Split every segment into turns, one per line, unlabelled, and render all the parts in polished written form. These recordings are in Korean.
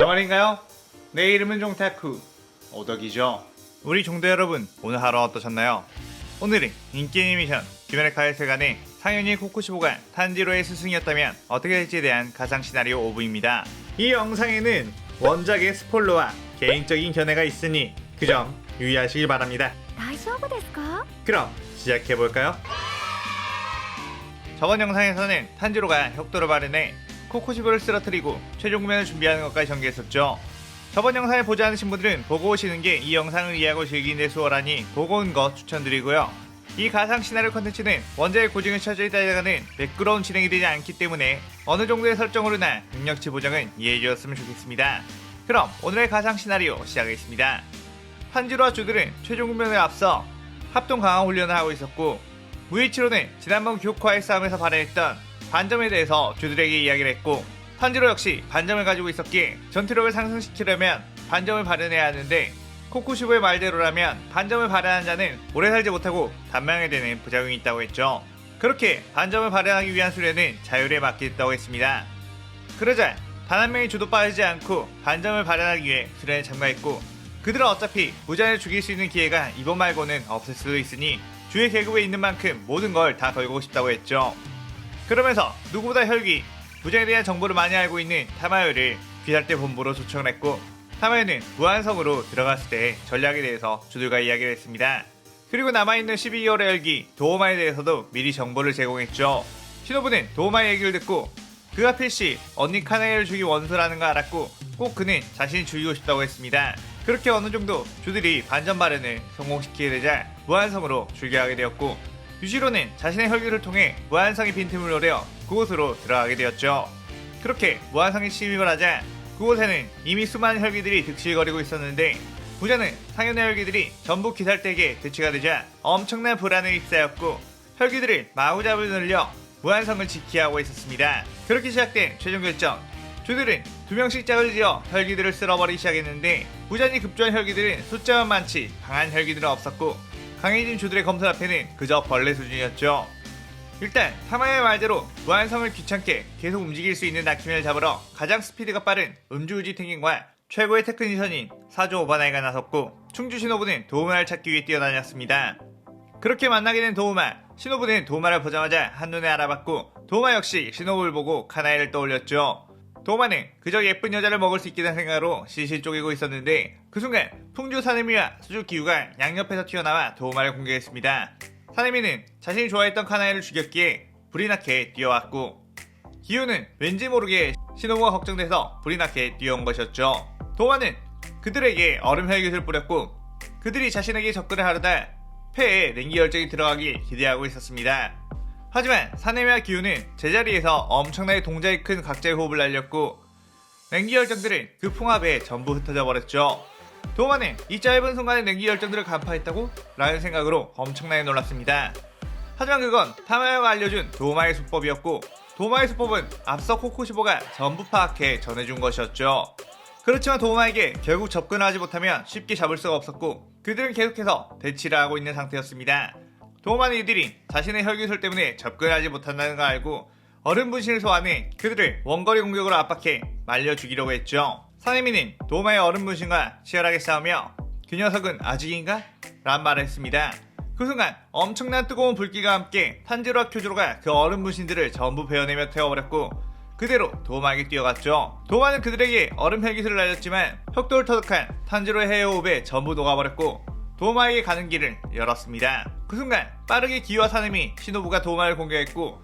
정말인가요? 내 이름은 종타쿠 오덕이죠. 우리 종도 여러분, 오늘 하루 어떠셨나요? 오늘은 인기 애니메이션 귀멸의 가을세간의 상현이의 코코시보가 탄지로의 스승이었다면 어떻게 될지에 대한 가상 시나리오 오브입니다. 이 영상에는 원작의 스포일러와 개인적인 견해가 있으니 그 점 유의하시길 바랍니다.
大丈夫ですか?
그럼 시작해볼까요? 저번 영상에서는 탄지로가 혁도를 발현해 코코시보를 쓰러뜨리고 최종 구면을 준비하는 것까지 전개했었죠. 저번 영상을 보지 않으신 분들은 보고 오시는 게 이 영상을 이해하고 즐기는 데 수월하니 보고 온 거 추천드리고요. 이 가상 시나리오 컨텐츠는 원작의 고증을 철저히 따라가는 매끄러운 진행이 되지 않기 때문에 어느 정도의 설정으로나 능력치 보장은 이해해 주셨으면 좋겠습니다. 그럼 오늘의 가상 시나리오 시작하겠습니다. 탄지로와 주들은 최종 구면을 앞서 합동 강화 훈련을 하고 있었고, 무이치로는 지난번 교코와의 싸움에서 발휘했던 반점에 대해서 주들에게 이야기를 했고, 탄지로 역시 반점을 가지고 있었기에 전투력을 상승시키려면 반점을 발현해야 하는데, 코코시보의 말대로라면 반점을 발현한 자는 오래 살지 못하고 단명하게 되는 부작용이 있다고 했죠. 그렇게 반점을 발현하기 위한 수련은 자율에 맡기겠다고 했습니다. 그러자 단 한 명이 주도 빠지지 않고 반점을 발현하기 위해 수련에 참가했고, 그들은 어차피 무자를 죽일 수 있는 기회가 이번 말고는 없을 수도 있으니 주의 계급에 있는 만큼 모든 걸 다 걸고 싶다고 했죠. 그러면서 누구보다 혈기, 무장에 대한 정보를 많이 알고 있는 타마요를 귀살대 본부로 초청을 했고, 타마요는 무한성으로 들어갔을 때 전략에 대해서 주들과 이야기를 했습니다. 그리고 남아있는 12개월의 혈기 도오마에 대해서도 미리 정보를 제공했죠. 시노부는 도오마의 얘기를 듣고 그가 필시 언니 카나에를 죽인 원수라는 걸 알았고 꼭 그는 자신이 죽이고 싶다고 했습니다. 그렇게 어느 정도 주들이 반전 발현을 성공시키게 되자 무한성으로 출격하게 되었고, 유시로는 자신의 혈기를 통해 무한성의 빈틈을 노려 그곳으로 들어가게 되었죠. 그렇게 무한성에 침입을 하자 그곳에는 이미 수많은 혈기들이 득실거리고 있었는데, 부자는 상현의 혈기들이 전부 기살대에게 대치가 되자 엄청난 불안에 휩싸였고 혈기들을 마구잡이로 늘려 무한성을 지키게 하고 있었습니다. 그렇게 시작된 최종 결정, 주들은 2명씩 짝을 지어 혈기들을 쓸어버리기 시작했는데, 무잔히 급조한 혈기들은 숫자만 많지 강한 혈기들은 없었고 강해진 주들의 검술 앞에는 그저 벌레 수준이었죠. 일단 타마의 말대로 무한성을 귀찮게 계속 움직일 수 있는 나키멘을 잡으러 가장 스피드가 빠른 음주우지 탱겐과 최고의 테크니션인 사조 오바나이가 나섰고, 충주 시노부는 도우마를 찾기 위해 뛰어다녔습니다. 그렇게 만나게 된 도우마, 시노부는 도우마를 보자마자 한눈에 알아봤고 도우마 역시 시노부를 보고 카나에를 떠올렸죠. 도우마는 그저 예쁜 여자를 먹을 수 있겠다는 생각으로 실실 쪼개고 있었는데, 그 순간 풍주 사네미와 수주 기우가 양옆에서 튀어나와 도우마를 공격했습니다. 사네미는 자신이 좋아했던 카나에를 죽였기에 불이 나게 뛰어왔고, 기우는 왠지 모르게 시노부가 걱정돼서 불이 나게 뛰어온 것이었죠. 도우마는 그들에게 얼음 혈기를 뿌렸고 그들이 자신에게 접근을 하려다 폐에 냉기 열정이 들어가길 기대하고 있었습니다. 하지만 사네미와 기우는 제자리에서 엄청나게 동작이 큰 각자의 호흡을 날렸고 냉기 열정들은 그 풍압에 전부 흩어져 버렸죠. 도우마는 이 짧은 순간에 냉기 열정들을 간파했다고? 라는 생각으로 엄청나게 놀랐습니다. 하지만 그건 타마야가 알려준 도우마의 수법이었고, 도우마의 수법은 앞서 코코시보가 전부 파악해 전해준 것이었죠. 그렇지만 도우마에게 결국 접근을 하지 못하면 쉽게 잡을 수가 없었고 그들은 계속해서 대치를 하고 있는 상태였습니다. 도우마는 이들이 자신의 혈기술 때문에 접근하지 못한다는 걸 알고 얼음 분신을 소환해 그들을 원거리 공격으로 압박해 말려 죽이려고 했죠. 사네미는 도우마의 얼음 분신과 치열하게 싸우며 그 녀석은 아직인가? 라는 말을 했습니다. 그 순간 엄청난 뜨거운 불길과 함께 탄지로와 큐즈로가 그 얼음 분신들을 전부 베어내며 태워버렸고 그대로 도우마에게 뛰어갔죠. 도우마는 그들에게 얼음 혈기술을 날렸지만 혁도를 터득한 탄지로의 헤어호흡에 전부 녹아버렸고 도우마에게 가는 길을 열었습니다. 그 순간 빠르게 기와 사네미, 시노부가 도우마를 공격했고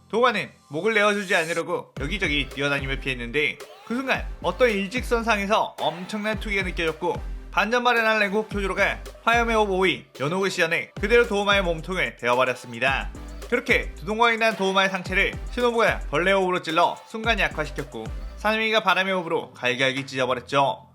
도우마는 목을 내어주지 않으려고 여기저기 뛰어다니며 피했는데, 그 순간 어떤 일직선상에서 엄청난 투기가 느껴졌고 반전 발현한 랭고 큐즈로가 화염의 호흡 5위 연옥을 시연해 그대로 도우마의 몸통을 베어버렸습니다. 그렇게 두동강이 난 도우마의 상체를 시노부가 벌레 호흡으로 찔러 순간 약화시켰고 사네미가 바람의 호흡으로 갈갈기 찢어버렸죠.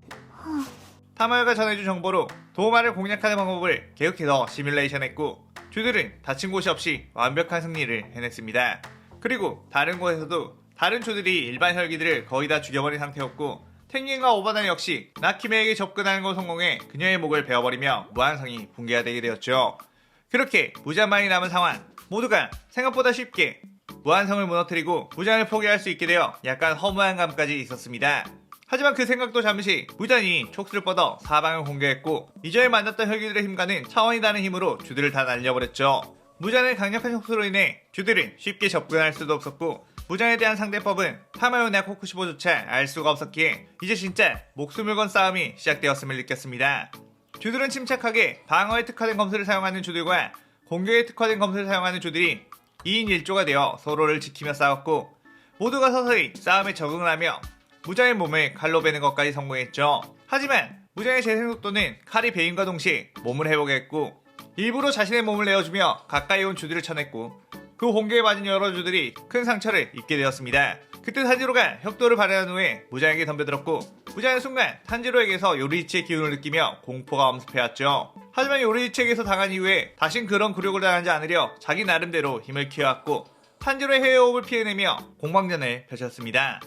타마요가 전해준 정보로 도우마를 공략하는 방법을 계속해서 시뮬레이션했고 주들은 다친 곳이 없이 완벽한 승리를 해냈습니다. 그리고 다른 곳에서도 다른 주들이 일반 혈기들을 거의 다 죽여버린 상태였고 탱겐과 오바나 역시 나키메에게 접근하는 걸 성공해 그녀의 목을 베어버리며 무한성이 붕괴가 되게 되었죠. 그렇게 무장만이 남은 상황, 모두가 생각보다 쉽게 무한성을 무너뜨리고 무장을 포기할 수 있게 되어 약간 허무한 감까지 있었습니다. 하지만 그 생각도 잠시 무잔이 촉수를 뻗어 사방을 공격했고 이전에 만났던 혈기들의 힘과는 차원이 다른 힘으로 주들을 다 날려버렸죠. 무잔의 강력한 촉수로 인해 주들은 쉽게 접근할 수도 없었고 무장에 대한 상대법은 타마요나 코쿠시보조차 알 수가 없었기에 이제 진짜 목숨을 건 싸움이 시작되었음을 느꼈습니다. 주들은 침착하게 방어에 특화된 검술을 사용하는 주들과 공격에 특화된 검술을 사용하는 주들이 2인 1조가 되어 서로를 지키며 싸웠고 모두가 서서히 싸움에 적응을 하며 무장의 몸을 칼로 베는 것까지 성공했죠. 하지만 무장의 재생 속도는 칼이 베임과 동시에 몸을 회복했고 일부러 자신의 몸을 내어주며 가까이 온 주들을 쳐냈고 그 공격에 맞은 여러 주들이 큰 상처를 입게 되었습니다. 그때 탄지로가 혁도를 발휘한 후에 무장에게 덤벼들었고 무장의 순간 탄지로에게서 요리이치의 기운을 느끼며 공포가 엄습해왔죠. 하지만 요리이치에게서 당한 이후에 다신 그런 굴욕을 당하지 않으려 자기 나름대로 힘을 키워왔고 탄지로의 헤어호흡을 피해내며 공방전을 펼쳤습니다.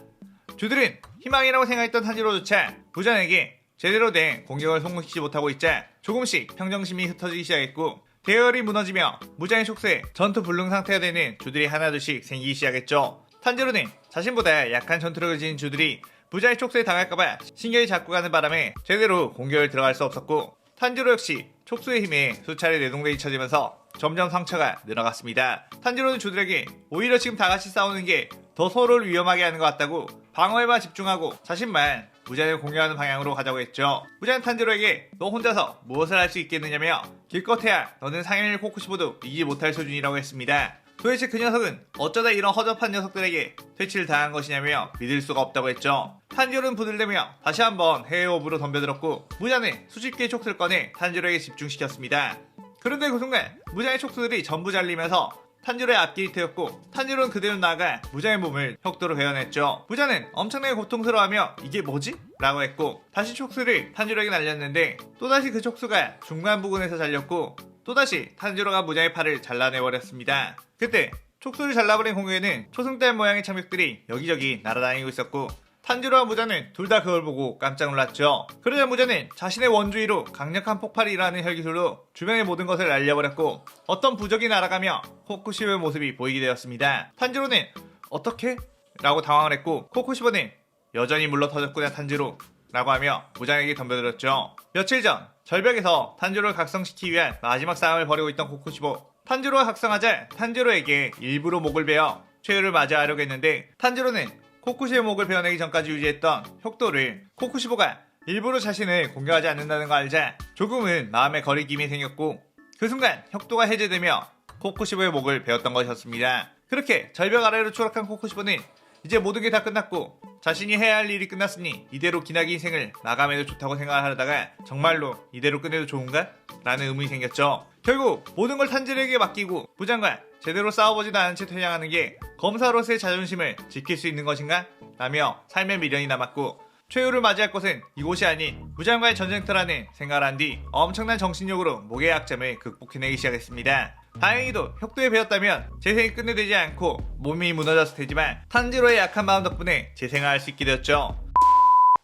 주들은 희망이라고 생각했던 탄지로조차 무장에게 제대로 된 공격을 성공시키지 못하고 있자 조금씩 평정심이 흩어지기 시작했고 대열이 무너지며 무장의 촉수에 전투 불능 상태가 되는 주들이 하나둘씩 생기기 시작했죠. 탄지로는 자신보다 약한 전투력을 지닌 주들이 무장의 촉수에 당할까봐 신경이 자꾸 가는 바람에 제대로 공격을 들어갈 수 없었고 탄지로 역시 촉수의 힘에 수차례 내동댕이 잊혀지면서 점점 상처가 늘어갔습니다. 탄지로는 주들에게 오히려 지금 다같이 싸우는 게 더 서로를 위험하게 하는 것 같다고 방어에만 집중하고 자신만 무장을 공격하는 방향으로 가자고 했죠. 무장은 탄지로에게 너 혼자서 무엇을 할 수 있겠느냐며 기껏해야 너는 상현일 코쿠시보도 이기지 못할 수준이라고 했습니다. 도대체 그 녀석은 어쩌다 이런 허접한 녀석들에게 퇴치를 당한 것이냐며 믿을 수가 없다고 했죠. 탄지로는 부들대며 다시 한번 헤어오브로 덤벼들었고 무장은 수십 개의 촉수를 꺼내 탄지로에게 집중시켰습니다. 그런데 그 순간 무장의 촉수들이 전부 잘리면서 탄지로의 앞길이 트였고 탄지로는 그대로 나아가 무장의 몸을 혁도로 베어냈죠. 무장은 엄청나게 고통스러워하며 이게 뭐지? 라고 했고 다시 촉수를 탄지로에게 날렸는데 또다시 그 촉수가 중간 부근에서 잘렸고 또다시 탄지로가 무장의 팔을 잘라내버렸습니다. 그때 촉수를 잘라버린 공격에는 초승달 모양의 장벽들이 여기저기 날아다니고 있었고 탄지로와 무자는 둘 다 그걸 보고 깜짝 놀랐죠. 그러자 무자는 자신의 원주의로 강력한 폭발이 일어나는 혈기술로 주변의 모든 것을 날려버렸고 어떤 부적이 날아가며 코쿠시보의 모습이 보이게 되었습니다. 탄지로는 어떻게? 라고 당황을 했고 코쿠시보는 여전히 물러터졌구나 탄지로 라고 하며 무장에게 덤벼들었죠. 며칠 전 절벽에서 탄지로를 각성시키기 위한 마지막 싸움을 벌이고 있던 코쿠시보 탄지로가 각성하자 탄지로에게 일부러 목을 베어 최후를 맞이하려고 했는데 탄지로는 코쿠시의 목을 베어내기 전까지 유지했던 혁도를 코쿠시보가 일부러 자신을 공격하지 않는다는 걸 알자 조금은 마음의 거리낌이 생겼고 그 순간 혁도가 해제되며 코쿠시보의 목을 베었던 것이었습니다. 그렇게 절벽 아래로 추락한 코쿠시보는 이제 모든 게 다 끝났고 자신이 해야 할 일이 끝났으니 이대로 기나긴 인생을 마감해도 좋다고 생각을 하다가 정말로 이대로 끝내도 좋은가? 라는 의문이 생겼죠. 결국 모든 걸 탄지로에게 맡기고 부장과 제대로 싸워보지도 않은 채 퇴장하는 게 검사로서의 자존심을 지킬 수 있는 것인가? 라며 삶의 미련이 남았고 최후를 맞이할 곳은 이곳이 아닌 무장과의 전쟁터라는 생각을 한 뒤 엄청난 정신력으로 목의 약점을 극복해내기 시작했습니다. 다행히도 혁도에 배웠다면 재생이 끝내되지 않고 몸이 무너졌을 테지만 탄지로의 약한 마음 덕분에 재생할 수 있게 되었죠.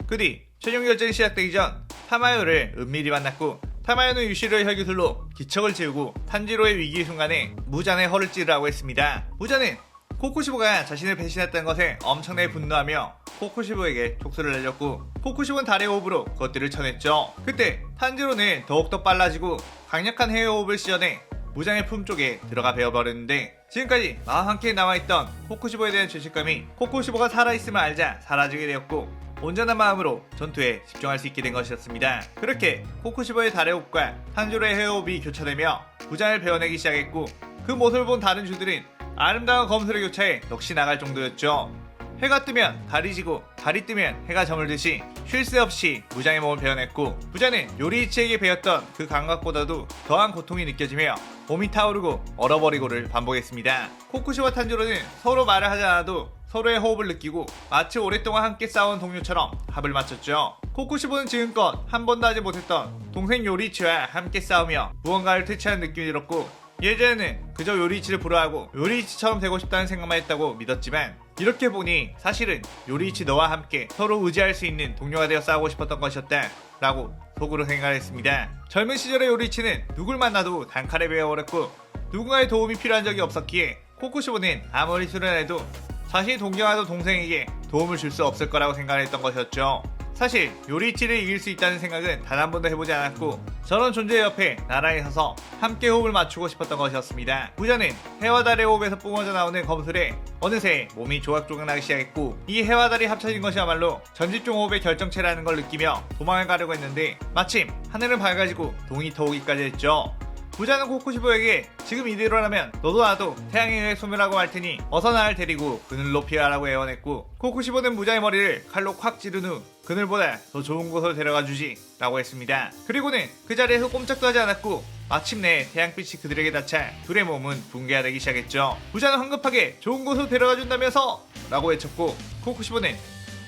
그 뒤 최종 결전이 시작되기 전 타마요를 은밀히 만났고 타마요는 유시로의 혈기술로 기척을 지우고 탄지로의 위기 순간에 무잔의 허를 찌르라고 했습니다. 무잔은 코쿠시보가 자신을 배신했다는 것에 엄청나게 분노하며 코쿠시보에게 촉수를 날렸고 코쿠시보는 달의 호흡으로 그것들을 쳐냈죠. 그때 탄지로는 더욱더 빨라지고 강력한 헤어호흡을 씌워내 무장의 품 쪽에 들어가 베어버렸는데 지금까지 마음 함께 남아있던 코쿠시보에 대한 죄책감이 코쿠시보가 살아있음을 알자 사라지게 되었고 온전한 마음으로 전투에 집중할 수 있게 된 것이었습니다. 그렇게 코쿠시보의 달의 호흡과 탄지로의 헤어호흡이 교차되며 무장을 베어내기 시작했고 그 모습을 본 다른 주들은 아름다운 검술의 교차에 넋이 나갈 정도였죠. 해가 뜨면 달이 지고 달이 뜨면 해가 저물듯이 쉴 새 없이 무장의 몸을 베어냈고 무장은 요리이치에게 베었던 그 감각보다도 더한 고통이 느껴지며 몸이 타오르고 얼어버리고를 반복했습니다. 코쿠시와 탄지로는 서로 말을 하지 않아도 서로의 호흡을 느끼고 마치 오랫동안 함께 싸운 동료처럼 합을 맞췄죠. 코쿠시보는 지금껏 한 번도 하지 못했던 동생 요리이치와 함께 싸우며 무언가를 퇴치하는 느낌이 들었고 예전에는 그저 요리이치를 부러워하고 요리이치처럼 되고 싶다는 생각만 했다고 믿었지만 이렇게 보니 사실은 요리이치 너와 함께 서로 의지할 수 있는 동료가 되어 싸우고 싶었던 것이었다 라고 속으로 생각했습니다. 젊은 시절의 요리이치는 누굴 만나도 단칼에 배워버렸고 누군가의 도움이 필요한 적이 없었기에 코쿠시보는 아무리 수련해도 자신이 동경하던 동생에게 도움을 줄 수 없을 거라고 생각했던 것이었죠. 사실 요리치를 이길 수 있다는 생각은 단 한 번도 해보지 않았고 저런 존재 옆에 나란히 서서 함께 호흡을 맞추고 싶었던 것이었습니다. 부자는 해와 달의 호흡에서 뿜어져 나오는 검술에 어느새 몸이 조각조각 나기 시작했고 이 해와 달이 합쳐진 것이야말로 전집중 호흡의 결정체라는 걸 느끼며 도망을 가려고 했는데 마침 하늘은 밝아지고 동이 터오기까지 했죠. 부자는 코코시보에게 지금 이대로라면 너도 나도 태양에 의해 소멸하고 말 테니 어서 나를 데리고 그늘로 피하라고 애원했고 코코시보는 부자의 머리를 칼로 콱 찌른 후 그늘보다 더 좋은 곳으로 데려가 주지 라고 했습니다. 그리고는 그 자리에서 꼼짝도 하지 않았고 마침내 태양빛이 그들에게 닿자 둘의 몸은 붕괴되기 시작했죠. 부자는 황급하게 좋은 곳으로 데려가 준다면서 라고 외쳤고 코코시보는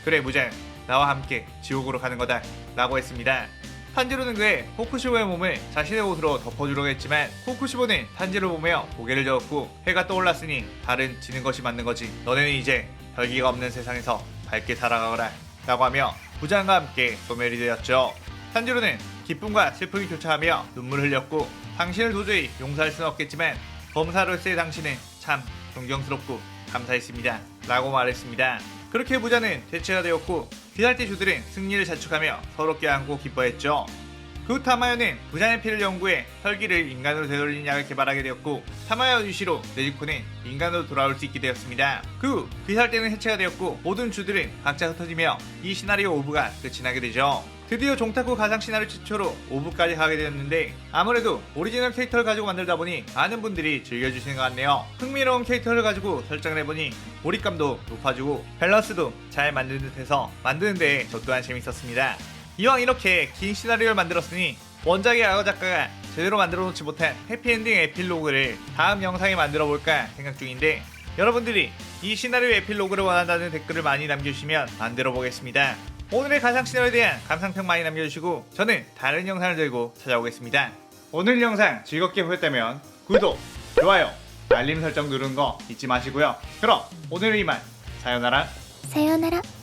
그래 부자 나와 함께 지옥으로 가는 거다 라고 했습니다. 탄지로는 그의 코쿠시보의 몸을 자신의 옷으로 덮어주려고 했지만 코쿠시보는 탄지를 보며 고개를 저었고 해가 떠올랐으니 달은 지는 것이 맞는 거지. 너네는 이제 별기가 없는 세상에서 밝게 살아가거라 라고 하며 부장과 함께 소멸이 되었죠. 탄지로는 기쁨과 슬픔이 교차하며 눈물을 흘렸고 당신을 도저히 용서할 수는 없겠지만 검사로서의 당신은 참 존경스럽고 감사했습니다 라고 말했습니다. 그렇게 부자는 대체가 되었고 귀살대 주들은 승리를 자축하며 서로 껴안고 기뻐했죠. 그 후 타마요는 부자의 피를 연구해 혈기를 인간으로 되돌리는 약을 개발하게 되었고 타마요 유시로 네즈코는 인간으로 돌아올 수 있게 되었습니다. 그 후 귀살대는 해체가 되었고 모든 주들은 각자 흩어지며 이 시나리오 5부가 끝이 나게 되죠. 드디어 종타쿠 가상 시나리오 최초로 5부까지 가게 되었는데 아무래도 오리지널 캐릭터를 가지고 만들다 보니 많은 분들이 즐겨주시는 것 같네요. 흥미로운 캐릭터를 가지고 설정을 해보니 몰입감도 높아지고 밸런스도 잘 만든 듯해서 만드는데 저 또한 재밌었습니다. 이왕 이렇게 긴 시나리오를 만들었으니 원작의 악어 작가가 제대로 만들어 놓지 못한 해피엔딩 에필로그를 다음 영상에 만들어 볼까 생각 중인데 여러분들이 이 시나리오 에필로그를 원한다는 댓글을 많이 남겨주시면 만들어 보겠습니다. 오늘의 가상 시나리오에 대한 감상평 많이 남겨주시고 저는 다른 영상을 들고 찾아오겠습니다. 오늘 영상 즐겁게 보셨다면 구독, 좋아요, 알림 설정 누르는 거 잊지 마시고요. 그럼 오늘은 이만 사요나라.
さようなら。